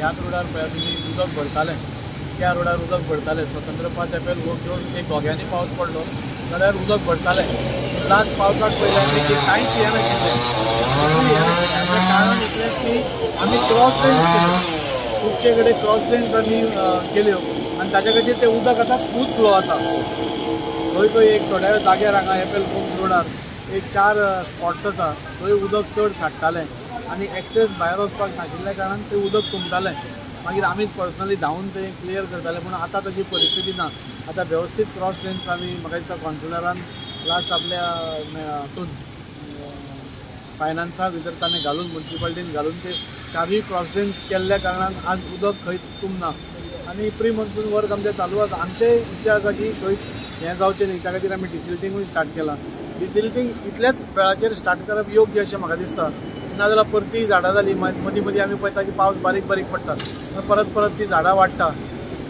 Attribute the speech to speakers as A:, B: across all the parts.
A: ह्याच रोडार पळय तुमी उदक भरतालें, त्या रोडार उदक भरतालें. स्वतंत्र पथ एपेल घेवन एक घोग्यांनी पावस पडलो जाल्यार उदक भरतालें. लास्ट पावसाक पळयल्यार देखीक कांयच हें नाशिल्लें. हेजें कारण इतलेंच की आमी क्रॉस ड्रेन्स केल्यो, खुबशे कडेन क्रॉस ड्रेन्स आमी केल्यो आनी ताच्या खातीर तें उदक आतां स्मूथ फ्लो जाता. खंय खंय एक थोड्या जाग्यार हांगा एपेल होम्स रोडार एक 4 स्पॉट्स आसा थंय उदक चड साठटालें आनी एक्सेस भायर वचपाक नाशिल्ल्या कारणान तें उदक तुंबतालें. मागीर आमीच पर्सनली धांवन तें क्लियर करताले. पूण आतां तशी परिस्थिती ना. आतां वेवस्थीत क्रॉस ड्रेन्स आमी म्हाका दिसता कॉन्सिलरान लास्ट आपल्या हातून फायनान्सा भितर ताणें घालून म्युन्सिपालिटीन घालून ते 4 क्रॉस ड्रेन्स केल्ल्या कारणान आज उदक खंय तुंबना आनी प्री मॉन्सून वर्क आमचें चालू आसा. आमचें इच्छा आसा की खंयच हें जावचें न्ही, त्या खातीर आमी डिसिल्टिंगूय स्टार्ट केलां. डिसिल्टिंग इतल्याच वेळाचेर स्टार्ट करप योग्य अशें म्हाका दिसता. नाजाल्यार परती झाडां जाली मदीं मदीं आमी पळयता की पावस बारीक बारीक पडटा, परत परत ती झाडां वाडटा.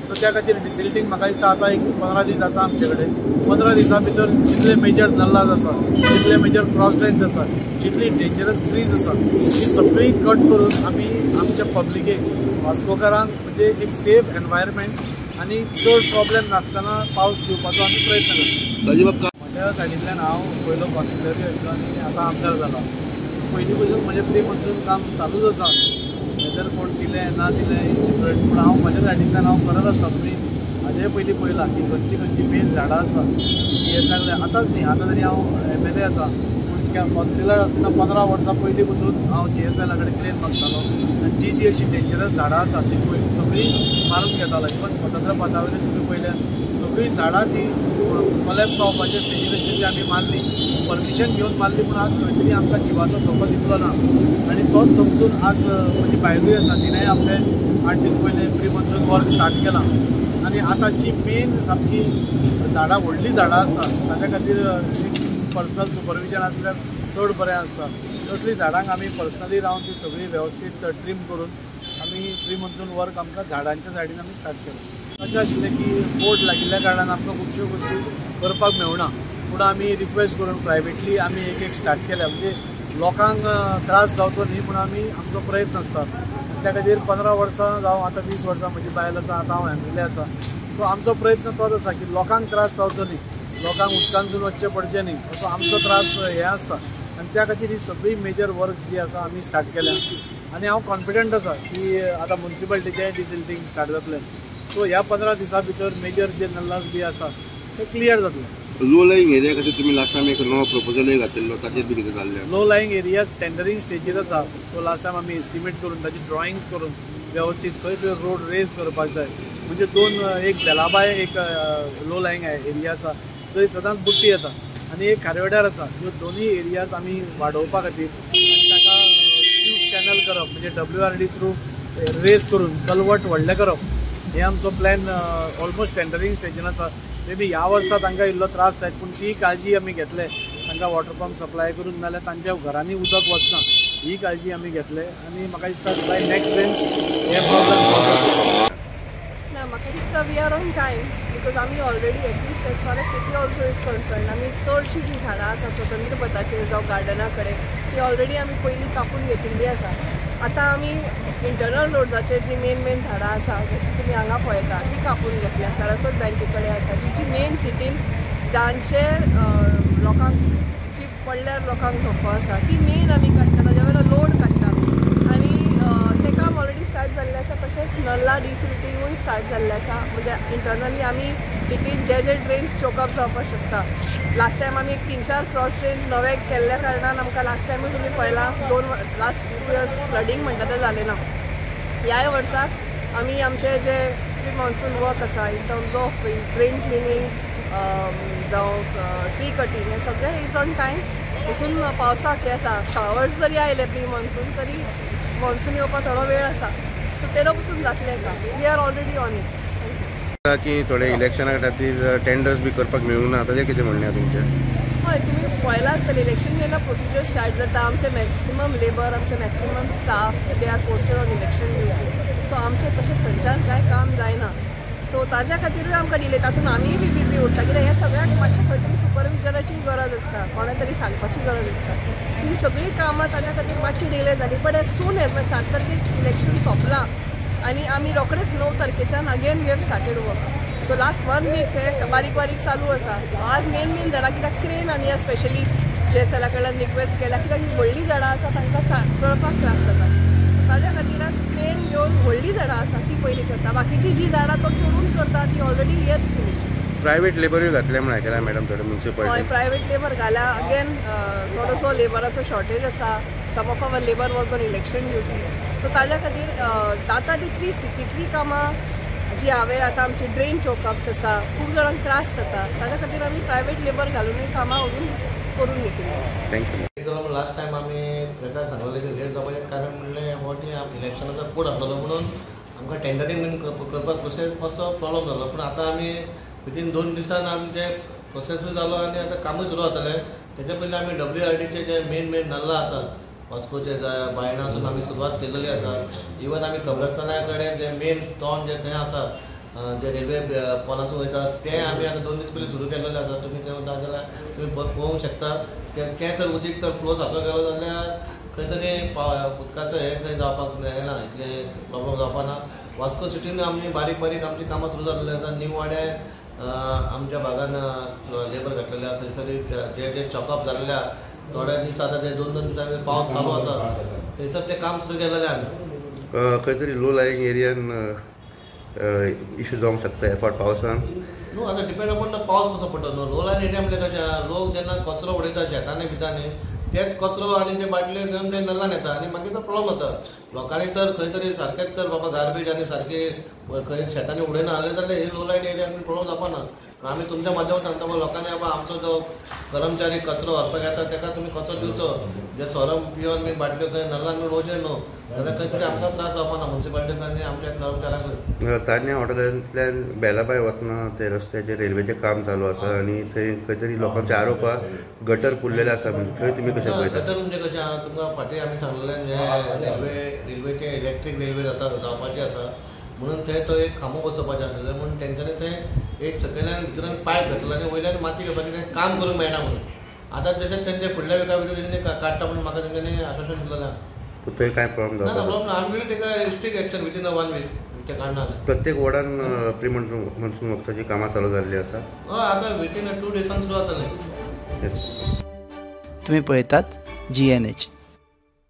A: सो त्या खातीर डिसिल्टिंग म्हाका दिसता आतां एक 15 दीस आसा आमचे कडेन. 15 दिसां भितर जितले मेजर नल्लाज आसा, जितले मेजर क्रॉस ड्रेन्स आसा, जितली डेंजरस ट्रीज आसा ती सगळी कट करून आमी आमच्या पब्लिकेक वास्कोकारांक म्हणजे एक सेफ एनवायरमेंट आनी चड प्रॉब्लेम नासतना पावस दिवपाचो आमी प्रयत्न करता. म्हज्या सायडींतल्यान हांव पयलो कॉन्सिलरी आशिल्लो आनी आतां आमदार जाला. पयलीं पसून म्हजें प्री मॉन्सून काम चालूच आसा. वेदर कोण दिलें ना दिलें इज डिफरंट, पूण हांव म्हज्या सायडींतल्यान हांव करत आसता. तुमी हाजे पयलीं पळयलां की खंयची मेन झाडां आसता CSR आतांच न्ही, आतां तरी हांव MLA आसा. पूण कॉन्सिलर आसतना 15 वर्सां पयलीं पसून हांव GSL कडेन क्लेम मागतालो आनी जी अशी डेंजरस झाडां आसा ती सगळीं मारून घेतालो. इवन स्वतंत्र पथावयली तुमी पळयल्यार सगळीं झाडां ती कोलॅप्स जावपाच्या स्टेजीर आशिल्ली आमी मारली, परमिशन घेवन मारली. पूण आज खंय तरी आमकां जिवाचो धोको दितलो ना आनी तोच समजून आज म्हजी बायलूय आसा तिणेंय आपले 8 दीस पयलीं प्री मॉन्सून वर्क स्टार्ट केलां. आनी आतां जी मेन सामकी झाडां व्हडलीं झाडां आसता ताच्या खातीर पर्सनल सुपरविजन आसल्यार चड बरें आसता. तसलीं झाडांक आमी पर्सनली रावन ती सगळी वेवस्थीत ट्रीम करून आमी प्री मॉन्सून वर्क आमकां झाडांच्या सायडीन आमी स्टार्ट केलां. अशें आशिल्लें की बोर्ड लागिल्ल्या कारणान आमकां खुबश्यो गोश्टी करपाक मेळना, पूण आमी रिक्वेस्ट करून प्रायवेटली आमी एक स्टार्ट केल्या. म्हणजे लोकांक त्रास जावचो न्ही पूण आमी आमचो प्रयत्न आसता. त्या खातीर 15 वर्सां जावं आतां 20 वर्सां म्हजी बायल आसा, आतां हांव MLA आसा. सो आमचो प्रयत्न तोच आसा की लोकांक त्रास जावचो न्ही, लोकांक उदकांतसून वचचें पडचें न्ही असो आमचो त्रास हें आसता. आनी त्या खातीर ही सगळी मेजर वर्क्स जी आसा आमी स्टार्ट केल्या. आनी हांव कॉन्फिडंट आसा की आतां म्युन्सिपालिटीचें डिसिल्टिंग स्टार्ट जातलें. सो ह्या 15 दिसां भितर मेजर जे नल्लाज बी आसा ते क्लियर जातले.
B: लो लायिंग एरिया खातीर तुमी लास्ट टायम एक नवो प्रपोजलूय घातिल्लो, ताचेर बी कितें जाल्लें?
A: लो लायिंग एरियाज टेंडरींग स्टेजीर आसा. सो लास्ट टायम आमी एस्टिमेट करून ताची ड्रॉइंग्स करून वेवस्थीत खंय खंय रोड रेज करपाक जाय. म्हणजे 2 एक बेलाबाय एक लो लायिंग एरिया आसा जंय सदांच बुट्टी येता आनी एक खारवेड्यार आसा. ह्यो दोनूय एरियाज आमी वाडोवपा खातीर आनी ताका चॅनल करप म्हणजे WRD थ्रू रेज करून कलवट व्हडलें करप हें आमचो प्लॅन ऑलमोस्ट टेंडरींग स्टेजीन आसा. मे बी ह्या वर्सा तांकां इल्लो त्रास जायत पूण ती काळजी आमी घेतले. तांकां वॉटर पंप सप्लाय करून नाल्यार तांच्या घरांनी उदक वचना ही काळजी आमी घेतले. आनी म्हाका दिसता बाय नेक्स्ट रेन्स हे प्रॉब्लेम सॉल्व जातले.
C: ना म्हाका दिसता we are on time because आमी already at least as far as city also is concern आमी चडशीं जी झाडां आसा स्वतंत्र पथाचेर जावं गार्डना कडेन ती ऑलरेडी आमी पयलीं कापून घेतिल्ली आसा. आतां आमी इंटरनल रोड्साचेर जी मेन झाडां आसा तुमी हांगा पळयता ती कापून घेतल्या. सारस्वत बँके कडेन आसा जी मेन सिटीन जांचे लोकांक जी पडल्यार लोकांक धोको आसा ती मेन आमी काडटा, ताज्या वेळार लोड काडटा. आनी तें काम ऑलरेडी स्टार्ट जाल्लें आसा. तशेंच नल्ला डिसिल्टिंगूय स्टार्ट जाल्लें आसा. म्हणजे इंटरनली आमी सिटीन जे ड्रेन्स चोकअप जावपाक शकता. लास्ट टायम आमी 3-4 क्रॉस ड्रेन्स नवे केल्ल्या कारणान आमकां लास्ट टायमूय तुमी पळयलां लास्ट 2 इयर्स फ्लडींग म्हणटा तें जालें ना. ह्या वर्साक आमी आमचे जे प्री मॉन्सून वर्क आसा in terms of drain cleaning जावं ट्री कटींग हें सगळें इज ऑन टायम. हितून पावसाक हें आसा शावर्स जरी आयले प्री मॉन्सून तरी मॉन्सून येवपाक थोडो वेळ आसा. सो तेरो पसून जातलें का we are already on it.
B: की थोडे इलेक्शना खातीर टेंडर्स बी करपाक मेळूंक ना ताचें कितें म्हणणें आसा तुमचें?
C: हय तुमी पळयलां आसतलें इलेक्शन जेन्ना प्रोसिजर स्टार्ट जाता आमचे मॅक्सिमम लेबर आमचे maximum staff they are posted on election duty. So आमचें तशें थंयच्यान कांय काम जायना. सो ताज्या खातीरूय आमकां डिले तातूंत आमीय बी बिजी उरता कित्याक हें सगळ्याक मातशें खंय तरी सुपरविजनाची गरज आसता, कोणा तरी सांगपाची गरज आसता. ही सगळीं कामां ताज्या खातीर मातशी डिले जाली. बट एज सून एज 7 तारखेक इलेक्शन सोंपलां आणि आमी रोखडेच 9 तारखेच्यान again we have started work. So last 1 week ते बारीक बारीक चालू आसा. आज मेन झाडां कित्याक क्रेन आनी स्पेशली JSL कडल्यान रिक्वेस्ट केल्या कित्याक ही व्हडली झाडां आसा तांकां चडपाक त्रास जाता. ताज्या खातीर आज क्रेन घेवन व्हडली झाडां आसा ती पयली करता. बाकीची जी झाडां तो चोरून करता ती ऑलरेडी इयर्स फिनिश.
B: प्रायवेट लेबरूय घातले म्हण आयकलां मॅडम थोडे
C: हय
B: म्युन्सिपालिटी.
C: प्रायवेट लेबर घाला. अगेन थोडोसो लेबराचो शॉर्टेज आसा. Some of our labour was on election duty. So ताज्या खातीर जाता तितली कामां जी हांवें आतां आमची ड्रेन चोकअप्स आसा खूब जाणांक त्रास जाता ताज्या खातीर आमी प्रायवेट लेबर घालूनय कामां करून घेतली.
B: थँक्यू.
D: लास्ट टायम आमी प्रेसाक सांगलें की लेट जावपाचें कारण म्हणलें हो टी इलेक्शनाचो कोड आसलो म्हणून आमकां टेंडरींग बीन करपाक प्रोसेस मातसो प्रॉब्लम जालो. पूण आतां आमी विथीन 2 दिसान आमचे प्रोसेसूय जालो आनी आतां कामूय सुरू जातलें. तेच्या पयलीं आमी WRDचे जे मेन नल्ला आसा वास्कोचे बायणासून आमी सुरवात केल्ली आसा. इवन आमी कब्रस्ताना कडेन जे मेन तोंड जे थंय आसा जे रेल्वे पोलासून वयता ते आमी आतां 2 दीस पयलीं सुरू केल्लें आसा. तुमी थंय वता जाल्यार तुमी पळोवंक शकता. तें तर उदीक तर फ्लो सारको गेलो जाल्यार खंय तरी उदकाचो हें खंय जावपाक येना, इतले प्रॉब्लम जावपाक ना. वास्को सिटीन आमी बारीक बारीक आमची कामां सुरू जाल्ली आसा. नीव वाडे आमच्या भागान लेबर घातलेले आसा. थंयसर जे चॉकअप जाल्ले आसा थोडे दीस आतां ते 2-2 दिसांनी पावस चालू आसा थंयसर ते काम सुरू केलेलें आमी.
B: खंय तरी लो लायिंग एरियान इश्यू जावंक शकता ह्या फावट पावसान.
D: न्हू आतां डिपेंड अपॉन पावस कसो पडटा न्हू. लो लायन एरिया म्हणजे कशें लोक जेन्ना कचरो उडयता शेतांनी भितांनी तेच कचरो आनी ते बाटल्यो घेवन ते नल्लान येता आनी मागीर तो प्रॉब्लम जाता. लोकांनी तर खंय तरी सारकेंच तर बाबा गार्बेज आनी सारके खंय शेतांनी उडयना जाल्यार हे लो लायन एरियान प्रॉब्लम जावपाना. आमी तुमच्या माध्यमांतून सांगता बाबा लोकांनी बाबा आमचो जो कर्मचारी कचरो व्हरपाक येता ताका तुमी कचरो दिवचो. जे सोरम पिवन बी बाटल्यो खंय नल्लान उडोवचे न्हू जाल्यार खंय तरी आमकां त्रास जावपाना म्युन्सिपालिटीक आनी आमच्या कर्मचाऱ्यांक.
B: तान्या हॉटेलांतल्यान बेलाबाय वतना ते रस्त्याचेर रेल्वेचें काम चालू आसा आनी थंय खंय तरी लोकांच्या आरोपाक गटर पुरलेले आसा म्हण थंय तुमी कशें पळयता?
D: गटर म्हणजे कशें आहा तुमकां फाटीं आमी सांगलेलें जे रेल्वेचे इलेक्ट्रीक रेल्वे जावपाची आसा म्हणून थंय तो एक खांबो बसोवपाचें आसलेलें म्हणून तेंच्यांनी थंय एक सकयल्यान भितरान पायप घातलो आनी वयल्यान माती घेवपाची तें काम करूंक मेळना म्हणून. आतां जशें तेंचे फुडल्या विका भितर तेंच्यांनी काडटा म्हणून म्हाका तेंच्यांनी आश्वासन दिलेलें आहा.
B: थंय कांय प्रॉब्लम
D: ना
B: जाता?
D: प्रॉब्लम आमी ताका स्ट्रीक एक्शन विथीन 1 वीक ते काडना.
B: प्रत्येक वॉर्डान प्री मॉन्सून वखदाची कामां चालू जाल्ली आसा.
D: हय आतां विथीन 2 डेसान सुरू जातलें.
B: येस.
E: तुम्ही पळयतात GNH.